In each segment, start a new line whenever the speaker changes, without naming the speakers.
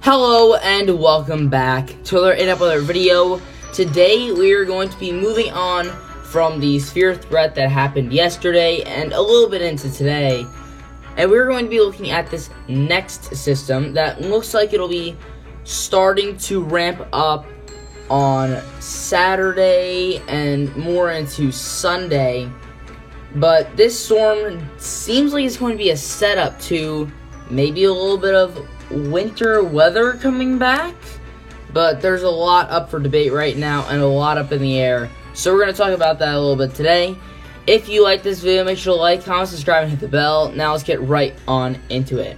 Hello and welcome back to another video. Today we are going to be moving on from the sphere threat that happened yesterday and a little bit into today. And we're going to be looking at this next system that looks like it'll be starting to ramp up on Saturday and more into Sunday. But this storm seems like it's going to be a setup to maybe a little bit of winter weather coming back, but there's a lot up for debate right now and a lot up in the air, so we're going to talk about that a little bit today. If you like this video, make sure to like, comment, subscribe, and hit the bell. Now let's get right on into it.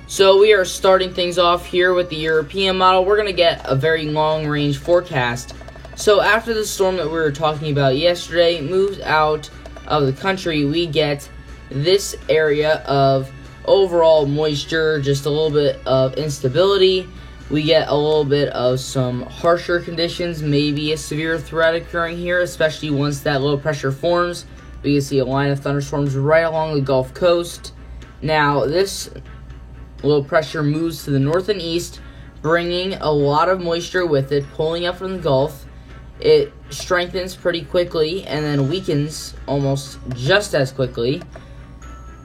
So we are starting things off here with the European model. We're going to get a very long range forecast. So after the storm that we were talking about yesterday moves out of the country, we get this area of overall moisture, just a little bit of instability. We get a little bit of some harsher conditions, maybe a severe threat occurring here, especially once that low pressure forms. We can see a line of thunderstorms right along the Gulf Coast. Now, this low pressure moves to the north and east, bringing a lot of moisture with it, pulling up from the Gulf. It strengthens pretty quickly and then weakens almost just as quickly.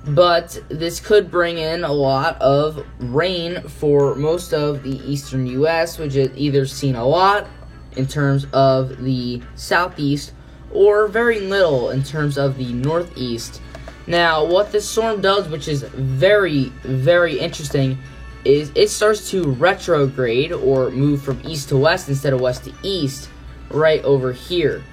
But this could bring in a lot of rain for most of the eastern U.S., which is either seen a lot in terms of the southeast or very little in terms of the northeast. Now, what this storm does, which is very, very interesting, is it starts to retrograde or move from east to west instead of west to east right over here.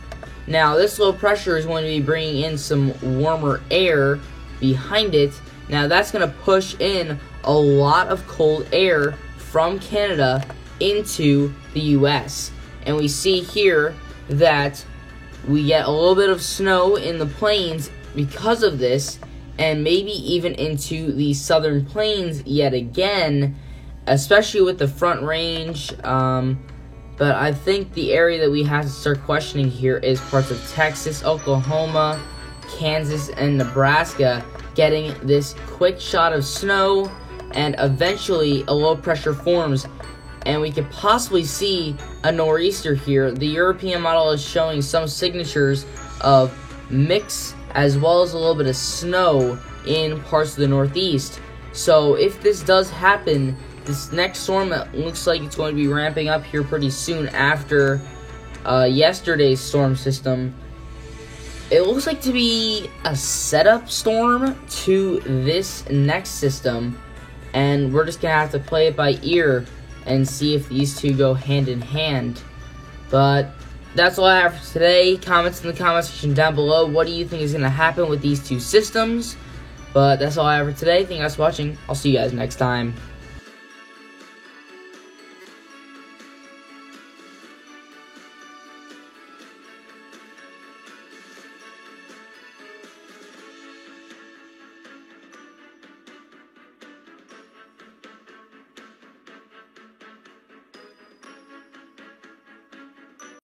Now, this low pressure is going to be bringing in some warmer air behind it. Now that's going to push in a lot of cold air from Canada into the US, and we see here that we get a little bit of snow in the plains because of this, and maybe even into the southern plains yet again, especially with the Front Range. But I think the area that we have to start questioning here is parts of Texas, Oklahoma, Kansas, and Nebraska getting this quick shot of snow, and eventually a low pressure forms and we could possibly see a nor'easter here. The European model is showing some signatures of mix as well as a little bit of snow in parts of the northeast. So if this does happen, this next storm that looks like it's going to be ramping up here pretty soon after yesterday's storm system, it looks like to be a setup storm to this next system, and we're just going to have to play it by ear and see if these two go hand in hand. But that's all I have for today. Comments in the comment section down below. What do you think is going to happen with these two systems? But that's all I have for today. Thank you guys for watching. I'll see you guys next time.